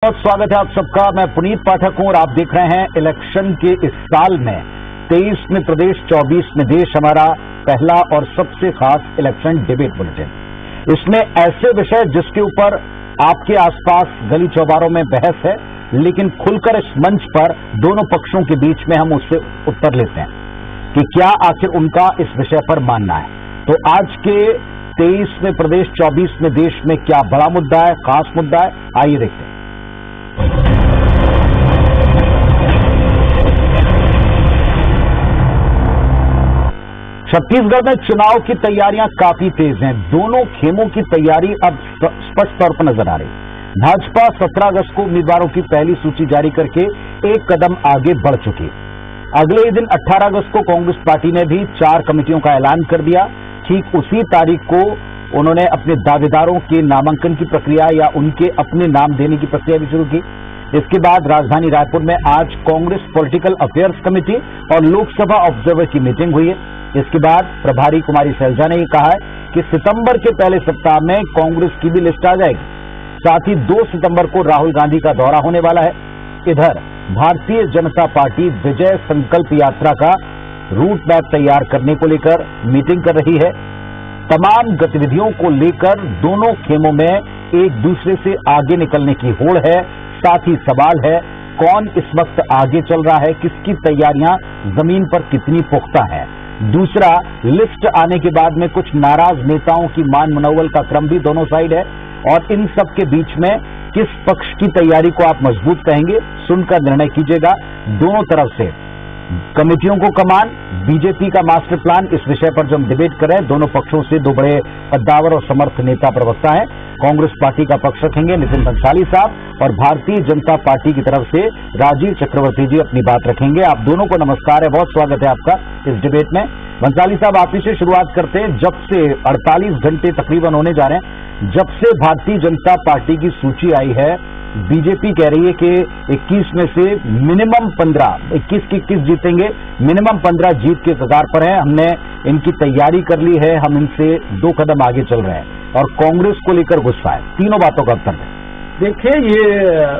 बहुत स्वागत है आप सबका। मैं पुनीत पाठक हूं और आप देख रहे हैं इलेक्शन के इस साल में 23 में प्रदेश, 24 में देश, हमारा पहला और सबसे खास इलेक्शन डिबेट बुलेटिन। इसमें ऐसे विषय जिसके ऊपर आपके आसपास गली चौबारों में बहस है, लेकिन खुलकर इस मंच पर दोनों पक्षों के बीच में हम उससे उत्तर लेते हैं कि क्या आखिर उनका इस विषय पर मानना है। तो आज के 23 में प्रदेश, 24 में देश में क्या बड़ा मुद्दा है, खास मुद्दा है, आइए देखते हैं। छत्तीसगढ़ में चुनाव की तैयारियां काफी तेज हैं। दोनों खेमों की तैयारी अब स्पष्ट तौर पर नजर आ रही है। भाजपा 17 अगस्त को उम्मीदवारों की पहली सूची जारी करके एक कदम आगे बढ़ चुकी है। अगले ही दिन 18 अगस्त को कांग्रेस पार्टी ने भी 4 कमेटियों का ऐलान कर दिया। ठीक उसी तारीख को उन्होंने अपने दावेदारों के नामांकन की प्रक्रिया या उनके अपने नाम देने की प्रक्रिया भी शुरू की। इसके बाद राजधानी रायपुर में आज कांग्रेस पॉलिटिकल अफेयर्स कमेटी और लोकसभा ऑब्जर्वर की मीटिंग हुई है। इसके बाद प्रभारी कुमारी सैलजा ने कहा है कि सितंबर के पहले सप्ताह में कांग्रेस की भी लिस्ट आ जाएगी। साथ ही 2 सितंबर को राहुल गांधी का दौरा होने वाला है। इधर भारतीय जनता पार्टी विजय संकल्प यात्रा का रूट मैप तैयार करने को लेकर मीटिंग कर रही है। तमाम गतिविधियों को लेकर दोनों खेमों में एक दूसरे से आगे निकलने की होड़ है। साथ ही सवाल है कौन इस वक्त आगे चल रहा है, किसकी तैयारियां जमीन पर कितनी पुख्ता है। दूसरा, लिस्ट आने के बाद में कुछ नाराज नेताओं की मान मनोबल का क्रम भी दोनों साइड है। और इन सब के बीच में किस पक्ष की तैयारी को आप मजबूत कहेंगे, सुनकर निर्णय कीजिएगा। दोनों तरफ से कमेटियों को कमान, बीजेपी का मास्टर प्लान, इस विषय पर जो हम डिबेट कर रहे हैं, दोनों पक्षों से 2 बड़े कद्दावर और समर्थ नेता प्रवक्ता हैं। कांग्रेस पार्टी का पक्ष रखेंगे नितिन भंसाली साहब और भारतीय जनता पार्टी की तरफ से राजीव चक्रवर्ती जी अपनी बात रखेंगे। आप दोनों को नमस्कार है, बहुत स्वागत है आपका इस डिबेट में। भंसाली साहब, आप ही से शुरुआत करते हैं। जब से 48 घंटे तकरीबन होने जा रहे हैं जब से भारतीय जनता पार्टी की सूची आई है, बीजेपी कह रही है कि 21 में से मिनिमम 15, 21 की 21 जीतेंगे, मिनिमम 15 जीत के कगार पर है। हमने इनकी तैयारी कर ली है, हम इनसे 2 कदम आगे चल रहे हैं। और कांग्रेस को लेकर गुस्सा है। तीनों बातों का उत्तर दें। देखिए, ये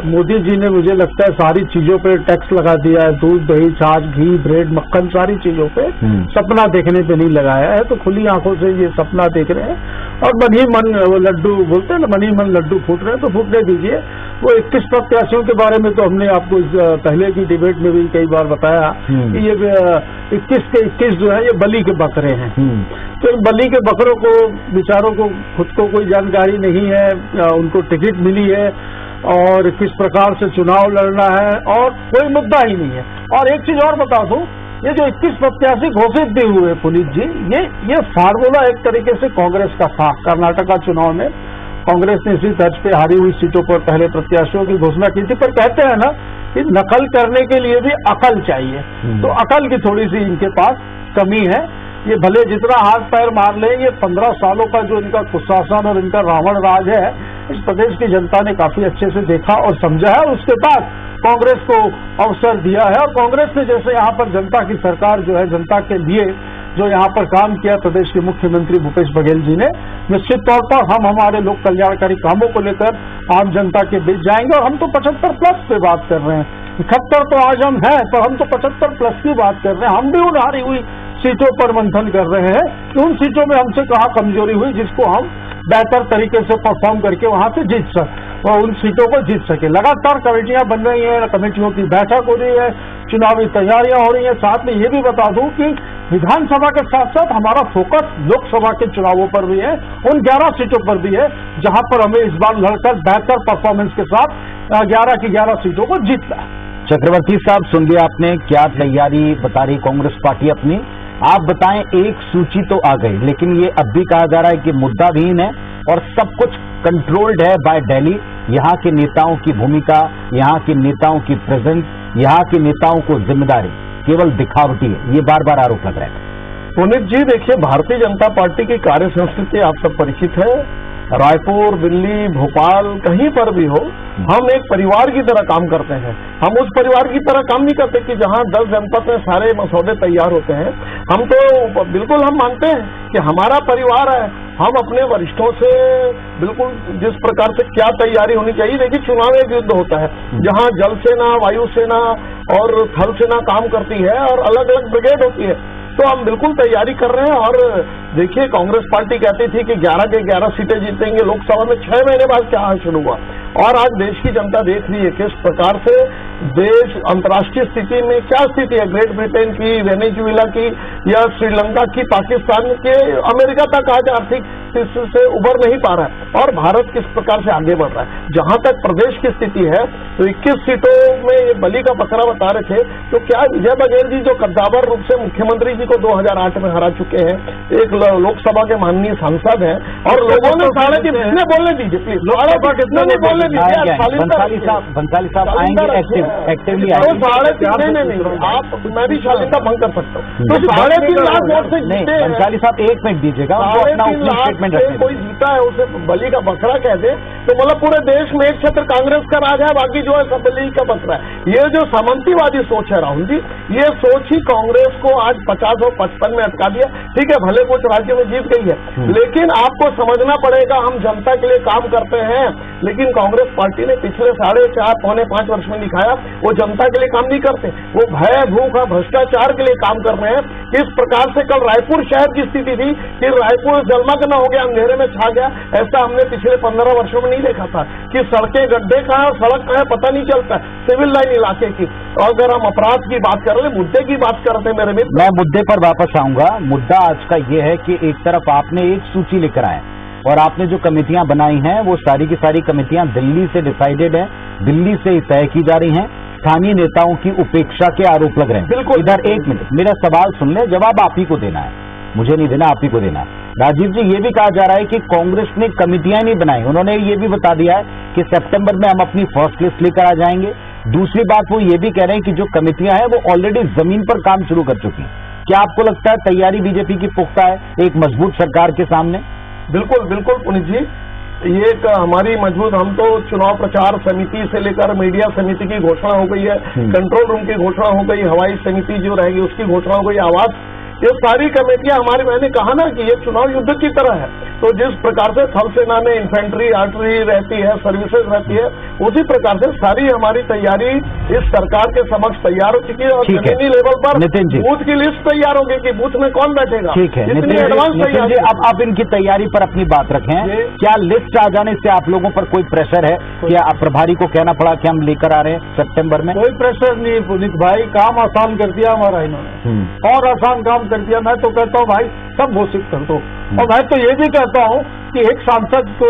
मोदी जी ने मुझे लगता है सारी चीजों पे टैक्स लगा दिया है। दूध, दही, छाछ, घी, ब्रेड, मक्खन, सारी चीजों पे सपना देखने पे नहीं लगाया है। तो खुली आंखों से ये सपना देख रहे हैं और मन ही मन वो लड्डू बोलते हैं ना, मन ही मन लड्डू फूट रहे हैं, तो फूटने दीजिए। वो 21 प्रत्याशियों के बारे में तो हमने आपको पहले की डिबेट में भी कई बार बताया कि ये 21 के 21 जो है ये बलि के बकरे हैं। तो इन बलि के बकरों को, बेचारों को खुद को कोई जानकारी नहीं है, उनको टिकट मिली है और किस प्रकार से चुनाव लड़ना है और कोई मुद्दा ही नहीं है। और एक चीज और बता दूं, ये जो 21 प्रत्याशी घोषित भी हुए पुनीत जी, ये फार्मूला एक तरीके से कांग्रेस का था। कर्नाटक चुनाव में कांग्रेस ने इसी तर्ज पे हारी हुई सीटों पर पहले प्रत्याशियों की घोषणा की थी। पर कहते हैं ना कि नकल करने के लिए भी अकल चाहिए, तो अकल की थोड़ी सी इनके पास कमी है। ये भले जितना हाथ पैर मार ले, ये 15 सालों का जो इनका कुशासन और इनका रावण राज है, इस प्रदेश की जनता ने काफी अच्छे से देखा और समझा है। और उसके बाद कांग्रेस को अवसर दिया है और कांग्रेस ने जैसे यहाँ पर जनता की सरकार जो है, जनता के लिए जो यहाँ पर काम किया प्रदेश के मुख्यमंत्री भूपेश बघेल जी ने, निश्चित तौर पर हम हमारे लोक कल्याणकारी कामों को लेकर आम जनता के बीच जाएंगे। और हम तो 75 प्लस पे बात कर रहे हैं, 71 तो आज हम हैं, पर हम तो 75 प्लस की बात कर रहे हैं। हम भी उन हारी हुई सीटों पर मंथन कर रहे हैं कि उन सीटों में हमसे कहाँ कमजोरी हुई जिसको हम बेहतर तरीके से परफॉर्म करके वहां से जीत और उन सीटों को जीत सके। लगातार कमेटियां बन रही हैं, कमेटियों की बैठक हो रही है, चुनावी तैयारियां हो रही हैं। साथ में ये भी बता दूं कि विधानसभा के साथ साथ हमारा फोकस लोकसभा के चुनावों पर भी है, उन 11 सीटों पर भी है जहां पर हमें इस बार लड़कर बेहतर परफॉर्मेंस के साथ 11 की 11 सीटों को जीतना है। चक्रवर्ती साहब, सुन लिया आपने, क्या तैयारी बता रही कांग्रेस पार्टी अपनी। आप बताएं, एक सूची तो आ गई, लेकिन ये अब भी कहा जा रहा है कि मुद्दाविहीन है और सब कुछ कंट्रोल्ड है बाय दिल्ली। यहाँ के नेताओं की भूमिका, यहाँ के नेताओं की प्रेजेंस, यहाँ के नेताओं को जिम्मेदारी केवल दिखावटी है, ये बार बार आरोप लग रहा है। पुनीत जी, देखिए, भारतीय जनता पार्टी की कार्य संस्कृति आप सब परिचित है। रायपुर, दिल्ली, भोपाल, कहीं पर भी हो, हम एक परिवार की तरह काम करते हैं। हम उस परिवार की तरह काम नहीं करते कि जहां 10 जनपद में सारे मसौदे तैयार होते हैं। हम तो बिल्कुल हम मानते हैं कि हमारा परिवार है, हम अपने वरिष्ठों से बिल्कुल जिस प्रकार से क्या तैयारी होनी चाहिए, देखिए चुनाव एक युद्ध होता है जहां जल सेना, वायु सेना और थल सेना काम करती है और अलग अलग ब्रिगेड होती है, तो हम बिल्कुल तैयारी कर रहे हैं। और देखिए कांग्रेस पार्टी कहती थी कि 11 के 11 सीटें जीतेंगे लोकसभा में, 6 महीने बाद क्या हाल शुरू हुआ। और आज देश की जनता देख रही है किस प्रकार से देश अंतर्राष्ट्रीय स्थिति में क्या स्थिति है, ग्रेट ब्रिटेन की, वेनेजुएला की या श्रीलंका की, पाकिस्तान के, अमेरिका तक आज आर्थिक स्थिति से उभर नहीं पा रहा है और भारत किस प्रकार से आगे बढ़ रहा है। जहां तक प्रदेश की स्थिति है तो 21 सीटों में ये बलि का बकरा बता रहे थे, तो क्या विजय बघेल जी जो कद्दावर रूप से मुख्यमंत्री जी को 2008 में हरा चुके हैं, एक लोकसभा के माननीय सांसद हैं और लोगों ने कितने बोलने दीजिए प्लीज, लोकसभा कितने नहीं बोलने दीजिए। भंसाली साहब आएंगे एक्टिवली तो 3.5 नहीं, आप मैं भी शालीनता भंग कर सकता हूँ। तो 3.5 लाख वोट से जीते हैं। भंसाली साहब 1 मिनट दीजिएगा, 3.5 लाख से कोई जीता है उसे बलि का बकरा कह दे तो मतलब पूरे देश में एक क्षेत्र कांग्रेस का राज है, बाकी जो है सब बलि का बकरा है। ये जो सामंतीवादी सोच है राहुल जी, ये सोच ही कांग्रेस को आज 50 और 55 में अटका दिया। ठीक है, भले कुछ राज्यों में जीत गई है, लेकिन आपको समझना पड़ेगा हम जनता के लिए काम करते हैं, लेकिन कांग्रेस पार्टी ने पिछले 4.5 पौने 5 वर्ष में दिखाया वो जनता के लिए काम नहीं करते, वो भय भूख और भ्रष्टाचार के लिए काम कर रहे हैं। किस प्रकार से कल रायपुर शहर की स्थिति थी कि रायपुर जलमग्न हो गया, अंधेरे में छा गया, ऐसा हमने पिछले 15 वर्षों में नहीं देखा था कि सड़कें गड्ढे कहाँ है, सड़क कहाँ है पता नहीं चलता, सिविल लाइन इलाके की। और अगर हम अपराध की बात कर रहे हैं, मुद्दे की बात करते हैं मेरे मित्र, मैं मुद्दे पर वापस आऊंगा। मुद्दा आज का ये है कि एक तरफ आपने एक सूची लेकर आए और आपने जो कमेटियां बनाई हैं वो सारी की सारी कमेटियां दिल्ली से डिसाइडेड है, दिल्ली से तय की जा रही हैं, स्थानीय नेताओं की उपेक्षा के आरोप लग रहे हैं। बिल्कुल इधर 1 मिनट मेरा सवाल सुन ले, जवाब आप ही को देना है, मुझे नहीं देना, आप ही को देना है। राजीव जी, ये भी कहा जा रहा है कि कांग्रेस ने कमेटियां नहीं बनाई, उन्होंने ये भी बता दिया है कि सितंबर में हम अपनी फर्स्ट लिस्ट लेकर आ जाएंगे। दूसरी बात वो ये भी कह रहे हैं कि जो कमेटियां हैं वो ऑलरेडी जमीन पर काम शुरू कर चुकी हैं। क्या आपको लगता है तैयारी बीजेपी की पुख्ता है एक मजबूत सरकार के सामने? बिल्कुल बिल्कुल पुनीत जी, ये एक हमारी मजबूत, हम तो चुनाव प्रचार समिति से लेकर मीडिया समिति की घोषणा हो गई है, कंट्रोल रूम की घोषणा हो गई, हवाई समिति जो रहेगी उसकी घोषणा हो गई, आवास, ये सारी कमेटियां हमारी, मैंने कहा ना कि ये चुनाव युद्ध की तरह है। तो जिस प्रकार से थल सेना में इन्फेंट्री, आर्टिलरी रहती है, सर्विसेज रहती है, उसी प्रकार से सारी हमारी तैयारी इस सरकार के समक्ष तैयार हो चुकी है और जमीनी लेवल पर बूथ की लिस्ट तैयार होगी कि बूथ में कौन बैठेगा। ठीक है इतनी एडवांस तैयारी। अब आप इनकी तैयारी पर अपनी बात रखें, क्या लिस्ट आ जाने से आप लोगों पर कोई प्रेशर है? क्या प्रभारी को कहना पड़ा कि हम लेकर आ रहे हैं सितंबर में? कोई प्रेशर नहीं पुनीत भाई, काम आसान कर दिया हमारा इन्होंने, और आसान काम कर दिया। मैं तो कहता हूँ भाई सब घोषित कर दो। और मैं तो ये भी कहता हूँ कि एक सांसद को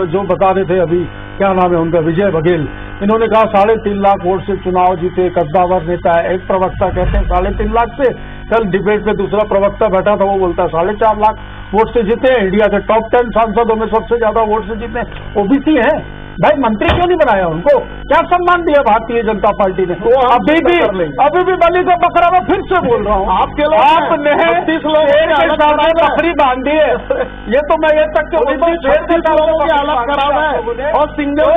जो बता रहे थे अभी, क्या नाम है उनका, विजय बघेल, इन्होंने कहा 3.5 लाख वोट से चुनाव जीते, कद्दावर नेता है। एक प्रवक्ता कहते हैं 3.5 लाख से, कल डिबेट में दूसरा प्रवक्ता बैठा था वो बोलता है 4.5 लाख वोट से जीते हैं। इंडिया के टॉप 10 सांसदों में सबसे ज्यादा वोट से जीते हैं, ओबीसी है। भाई मंत्री क्यों नहीं बनाया उनको? क्या सम्मान दिया भारतीय जनता पार्टी ने? तो अभी भी बलि का बकरा, मैं फिर से बोल रहा हूँ, आपने बकरी बांधी है। ये तो मैं ये तक के अलग कराना है और सिंगल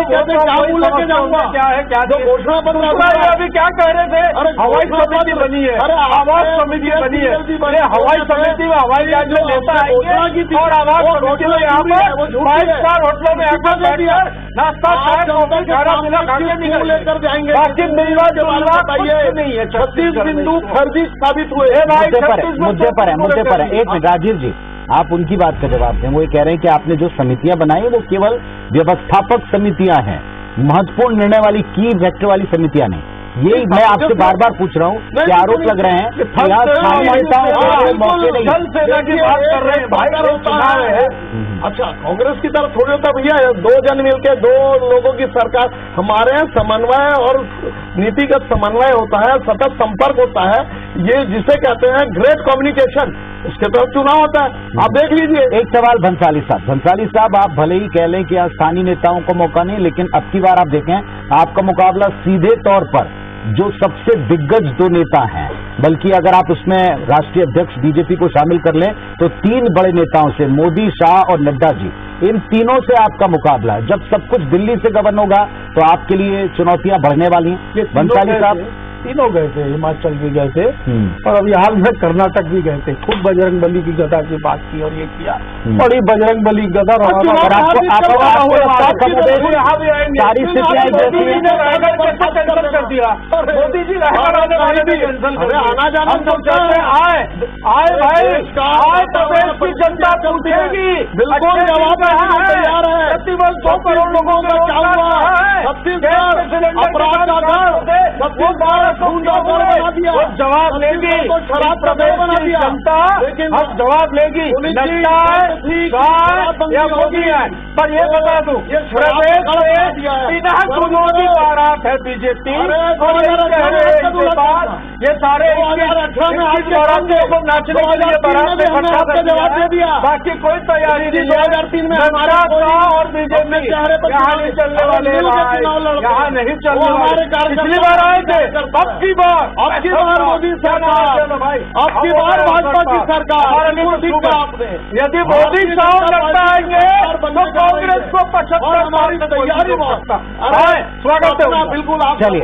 लेके जाऊंगा। क्या है, क्या जो घोषणा पत्र अभी क्या कह रहे थे? हवाई समिति बनी है, आवास समिति बनी है, हवाई समिति में हवाई जहाज में नेता आएंगे और आवास समिति में यहाँ पर 5 स्टार होटलों में आकर बैठकर नाश्ता लेकर जाएंगे। नहीं है, 36 बिंदु फर्जी साबित हुए। मुद्दे पर है। एक मिनट राजीव जी, आप उनकी बात का जवाब दें। वो ये कह रहे हैं कि आपने जो समितियां बनाई वो केवल व्यवस्थापक समितियां हैं, महत्वपूर्ण निर्णय वाली की फैक्टर वाली समितियां नहीं। ये मैं आपसे बार बार पूछ रहा हूँ कि आरोप लग रहे हैं कि यहाँ स्थानीय नेताओं को मौके नहीं। थल सेना की बात कर रहे हैं भाई, चुनाव है। अच्छा, कांग्रेस की तरफ थोड़ी होता भैया, 2 जन मिलकर 2 लोगों की सरकार, हमारे यहाँ समन्वय और नीतिगत समन्वय होता है, सतत संपर्क होता है, ये जिसे कहते हैं ग्रेट कम्युनिकेशन, उसके तरफ चुनाव होता है। आप देख लीजिए। एक सवाल भंसाली साहब, आप भले ही कह लें कि यहाँ स्थानीय नेताओं को मौका नहीं, लेकिन अब की बार आप देखें आपका मुकाबला सीधे तौर पर जो सबसे दिग्गज 2 नेता हैं, बल्कि अगर आप उसमें राष्ट्रीय अध्यक्ष बीजेपी को शामिल कर लें तो 3 बड़े नेताओं से, मोदी, शाह और नड्डा जी, इन तीनों से आपका मुकाबला है। जब सब कुछ दिल्ली से गवर्न होगा तो आपके लिए चुनौतियां बढ़ने वाली हैं। भंसाली साहब, तीनों गए थे, हिमाचल भी गए थे और अभी हाल में कर्नाटक भी गए थे। खूब बजरंग बली की गदा की बात की और ये किया, बड़ी बजरंग बली गदा रवाना। सारी स्थितियां कर दिया मोदी जी आना जाना आए भाई, आए प्रदेश की जनता पूछेगी, बिल्कुल जवाब तैयार है। प्रतिबल 100 करोड़ लोगों का जवाब लेगी शराब प्रदेश बना दिया जनता, लेकिन अब जवाब लेगी नड्डा या मोदी है। पर ये बता दूं, प्रदेश में बिना गुरुओं की बारात है बीजेपी, और ये सारे बारातियों को नाचने के लिए बारात में इकट्ठा कर दिया, बाकी कोई तैयारी नहीं। 2003 में हमारा और बीजेपी चेहरे पर यहाँ नहीं चलने वाले, यहाँ नहीं चलने वाले। पिछली बार आए थे, अब की बार मोदी सरकार, अब की बार भाजपा की सरकार। आपने यदि मोदी साहब लगता आएंगे तो कांग्रेस को 75 तैयारी स्वागत है। बिल्कुल आप चलिए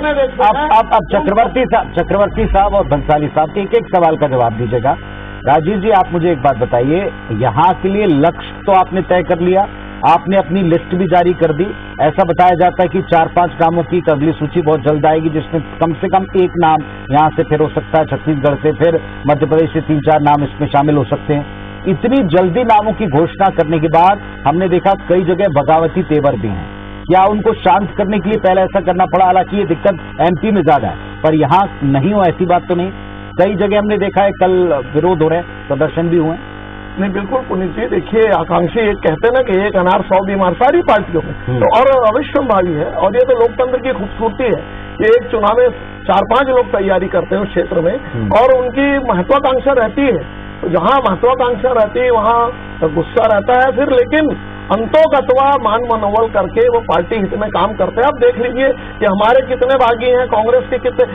अब चक्रवर्ती साहब और भंसाली साहब एक एक सवाल का जवाब दीजिएगा। राजीव जी, आप मुझे एक बात बताइए, यहाँ के लिए लक्ष्य तो आपने तय कर लिया, आपने अपनी लिस्ट भी जारी कर दी। ऐसा बताया जाता है कि 4-5 नामों की अगली सूची बहुत जल्द आएगी, जिसमें कम से कम एक नाम यहाँ से फिर हो सकता है, छत्तीसगढ़ से, फिर मध्य प्रदेश से 3-4 नाम इसमें शामिल हो सकते हैं। इतनी जल्दी नामों की घोषणा करने के बाद हमने देखा कई जगह बगावती तेवर भी हैं। क्या उनको शांत करने के लिए पहले ऐसा करना पड़ा? हालांकि ये दिक्कत एमपी में ज्यादा है, पर यहाँ नहीं हो ऐसी बात तो नहीं। कई जगह हमने देखा है कल विरोध हो रहे हैं, प्रदर्शन भी हुए। नहीं, बिल्कुल पुनीत जी, देखिए आकांक्षी एक कहते हैं ना कि एक अनार 100 बीमार, सारी पार्टियों में तो और अवश्य भावी है। और ये तो लोकतंत्र की खूबसूरती है कि एक चुनाव में 4-5 लोग तैयारी करते हैं उस क्षेत्र में, और उनकी महत्वाकांक्षा रहती है। तो जहां महत्वाकांक्षा रहती है वहां गुस्सा रहता है फिर, लेकिन अंतोगत्वा मान मनोबल करके वो पार्टी हित में काम करते हैं। अब देख लीजिए कि हमारे कितने बागी हैं, कांग्रेस के कितने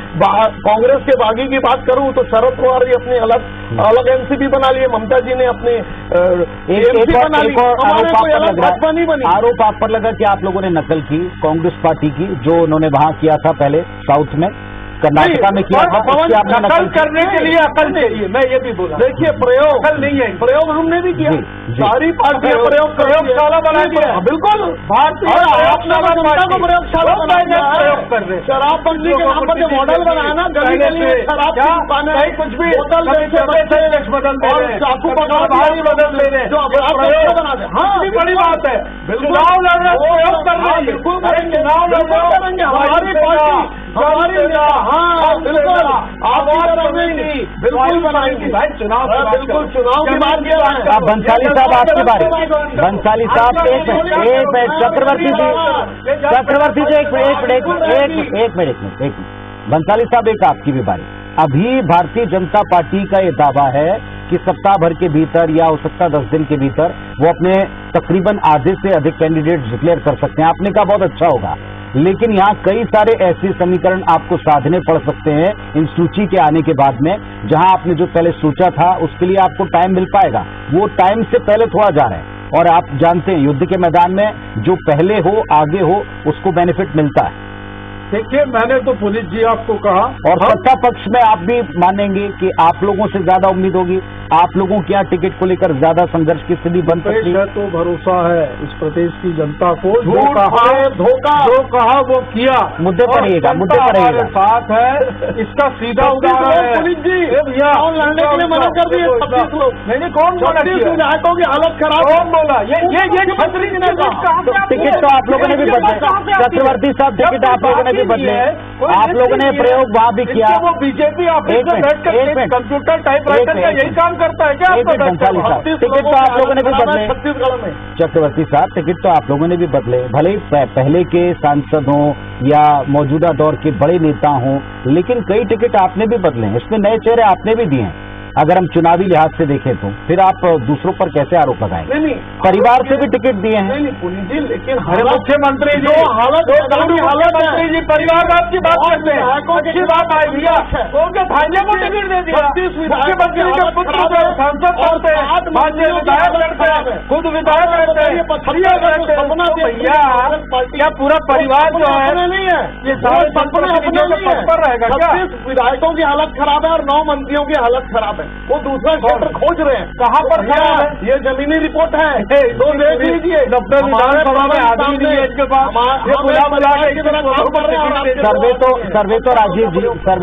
कांग्रेस के बागी की बात करूं तो शरद पवार जी अपनी अलग एनसीपी बना लिए, ममता जी ने अपनी एमपी बना ली, हमारे कोई अलग भाजपा नहीं बनी। आरोप आप पर लगा कि आप लोगों ने नकल की कांग्रेस पार्टी की, जो उन्होंने वहां किया था पहले साउथ में, कर्नाटका में किया था। नकल करने के लिए अकल चाहिए, मैं ये भी बोला। देखिए प्रयोग अकल नहीं है, प्रयोग हमने भी किया, सारी पार्टियां प्रयोगशाला बना दिया। बिल्कुल, भारतीय जनता को प्रयोगशाला बना दिया। कर रहे शराबबंदी के नाम पर जो मॉडल बनाया ना, गली गली में शराब कुछ भी बोतल बदल और चाकू पकड़ भारी बदल ले रहे, जो प्रयोग बना दे। हाँ, बड़ी बात है। चुनाव लड़ रहे, प्रयोग कर रहे हैं, बिल्कुल चुनाव लड़ रहे, हमारी पार्टी, हमारी हाँ बिल्कुल बिल्कुल बनाएंगे भाई चुनाव, बिल्कुल चुनाव की बात किया है। बंसाली साहब आपकी बारी, बंसाली साहब एक मिनट, चक्रवर्ती जी एक मिनट बंसाली साहब एक आपकी भी बारी। अभी भारतीय जनता पार्टी का ये दावा है कि सप्ताह भर के भीतर या हो सकता 10 दिन के भीतर वो अपने तकरीबन आधे से अधिक कैंडिडेट डिक्लेयर कर सकते हैं। आपने कहा बहुत अच्छा होगा, लेकिन यहाँ कई सारे ऐसे समीकरण आपको साधने पड़ सकते हैं इन सूची के आने के बाद में, जहां आपने जो पहले सोचा था उसके लिए आपको टाइम मिल पाएगा, वो टाइम से पहले थोड़ा जा रहा है। और आप जानते हैं युद्ध के मैदान में जो पहले हो आगे हो उसको बेनिफिट मिलता है। देखिए, मैंने तो पुनीत जी आपको कहा, और सत्ता पक्ष में आप भी मानेंगे कि आप लोगों से ज्यादा उम्मीद होगी, आप लोगों के यहाँ टिकट को लेकर ज्यादा संघर्ष की स्थिति बन सकती है। तो भरोसा है इस प्रदेश की जनता को, धोखा जो कहा वो किया। मुद्दे पर रहिएगा, मुद्दे पर रहिएगा। साथ है, इसका सीधा उदाहरण है। पुनीत जी लड़ने के लिए मना कर दिए 36 लोग। नहीं, कौन बोला? विधायकों की हालत खराब, कौन बोला? ये छतरी टिकट तो आप लोगों ने भी बदले, चक्रवर्ती साहब टिकट आप लोगों ने भी बदले, आप लोगों ने प्रयोग वहां भी किया। वो बीजेपी ऑफिस में बैठकर कंप्यूटर टाइपराइटर का यही काम करता है क्या? बंसाली साहब टिकट तो आप लोगों ने भी बदले, छत्तीसगढ़ में चक्रवर्ती साहब टिकट तो आप लोगों ने भी बदले, भले ही पहले के सांसद हों या मौजूदा दौर के बड़े नेता हों, लेकिन कई टिकट आपने भी बदले हैं, इसमें नए चेहरे आपने भी दिए हैं। अगर हम चुनावी लिहाज से देखें तो फिर आप दूसरों पर कैसे आरोप लगाएंगे? नहीं परिवार से भी टिकट दिए हैं। नहीं पुनीत जी, लेकिन अरे मुख्यमंत्री जी, जो हालत मुख्यमंत्री जी परिवारवाद की बात करते हैं, अच्छी बात आई भैया, उनके भाइयों को टिकट दे दिया। मुख्यमंत्री के पुत्र को सांसद करते हैं, भाजपा विधायक करते हैं, खुद विधायक करते हैं, भैया क्या पूरा परिवार जो है नहीं है, ये सारे जनप्रतिनिधियों के पद पर रहेगा क्या? 36 विधायकों की हालत खराब है और 9 मंत्रियों की हालत खराब है। वो दूसरा क्षेत्र खोज रहे हैं। कहाँ पर खराब है? ये जमीनी रिपोर्ट है, तो देख लीजिए। 90 विधानसभा में आदमी नहीं है इनके पास, ये बुला बुला के इस तरह काम कर रहे हैं। सर्वे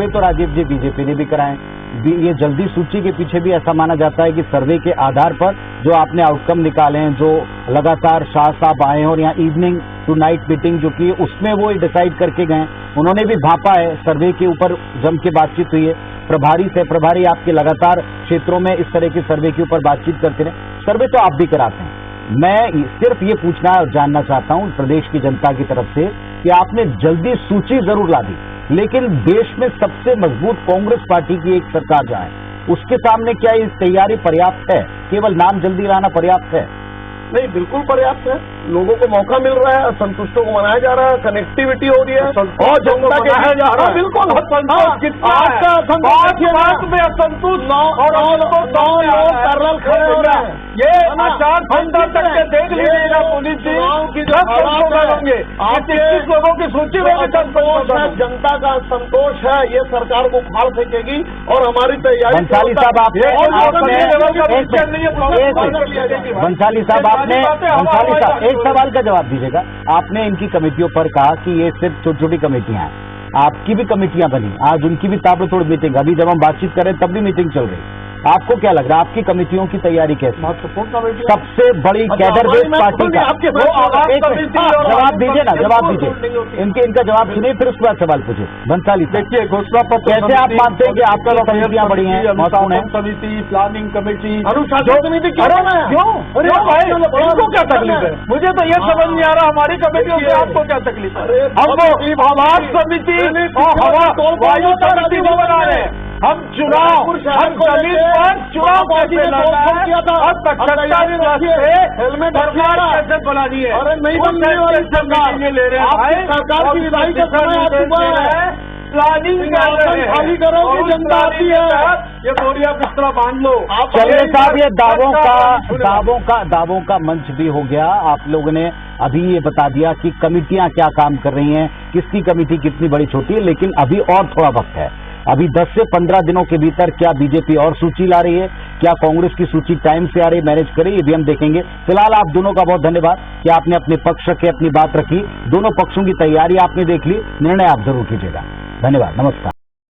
तो राजीव जी बीजेपी ने भी कराए। ये जल्दी सूची के पीछे भी ऐसा माना जाता है कि सर्वे के आधार पर जो आपने आउटकम निकाले हैं, जो लगातार शाह साहब आए हैं और यहाँ इवनिंग टू नाइट मीटिंग जो की उसमें वो डिसाइड करके गए, उन्होंने भी भापा है, सर्वे के ऊपर जम के बातचीत हुई है। प्रभारी से प्रभारी आपके लगातार क्षेत्रों में इस तरह के सर्वे के ऊपर बातचीत करते रहे। सर्वे तो आप भी कराते हैं। मैं सिर्फ ये पूछना और जानना चाहता हूं प्रदेश की जनता की तरफ से कि आपने जल्दी सूची जरूर ला दी, लेकिन देश में सबसे मजबूत कांग्रेस पार्टी की एक सरकार जहां है, उसके सामने क्या ये तैयारी पर्याप्त है? केवल नाम जल्दी लाना पर्याप्त है? नहीं, बिल्कुल पर्याप्त है। लोगों को मौका मिल रहा है, असंतुष्टों को मनाया जा रहा है, कनेक्टिविटी हो रही है और जनता के मनाया जा रहा है। बिल्कुल असंतोष कितना है? बात में असंतुष्ट और 9 लोग पैरेलल खड़े हो रहे हैं। ये आचार संहिता तक के देख लीजिएगा पुलिस जी, 10 संशोधन होंगे, 33 लोगों की सूची में 10 संशोधन। जनता का असंतोष है, ये सरकार को फाड़ फेंकेगी और हमारी तैयारी। बंसाली साहब आपने एक सवाल का जवाब दीजिएगा। आपने इनकी कमेटियों पर कहा कि ये सिर्फ छोटी छोटी कमेटियां हैं, आपकी भी कमेटियां बनी, आज उनकी भी ताबड़तोड़ मीटिंग, अभी जब हम बातचीत कर रहे हैं तब भी मीटिंग चल रही। आपको क्या लग रहा है आपकी कमेटियों की तैयारी कैसी? महत्वपूर्ण कमेटी सबसे बड़ी कैडर बेस्ड पार्टी का जवाब दीजिए ना, जवाब दीजिए। इनका जवाब सुनिए, फिर उसके बाद सवाल पूछिए। बंसाली देखिए, घोषणा पत्र कैसे आप मानते हैं कि आपका कमेटियां बड़ी हैं, महत्वपूर्ण है? समिति, प्लानिंग कमेटी, अनुशासन समिति क्यों? इनको क्या तकलीफ है? मुझे तो ये समझ नहीं आ रहा हमारी कमेटियों से आपको क्या तकलीफ है? हम आवास समिति और वायु समिति को बना रहे हैं, हम चुनाव, हम जमीन पर चुनाव कैसे लड़ना है और 75 से हेलमेट सरकार कैसे बनानी है? अरे नहीं बनने वाली सरकार ले रहे हैं, सरकार की विदाई का समय आ चुका है, प्लानिंग कर रहे हैं, खाली करो कि जनता आती है। ये बोरिया बिस्तरा बांध लो। चलिए साहब, ये दावों का मंच भी हो गया। आप लोगों ने अभी ये बता दिया कि कमेटियां क्या काम कर रही हैं, किसकी कमेटी कितनी बड़ी छोटी है, लेकिन अभी और थोड़ा वक्त है। अभी 10 से 15 दिनों के भीतर क्या बीजेपी और सूची ला रही है, क्या कांग्रेस की सूची टाइम से आ रही, मैनेज करे, ये भी हम देखेंगे। फिलहाल आप दोनों का बहुत धन्यवाद कि आपने अपने पक्ष रखे, अपनी बात रखी, दोनों पक्षों की तैयारी आपने देख ली। निर्णय आप जरूर कीजिएगा। धन्यवाद, नमस्कार।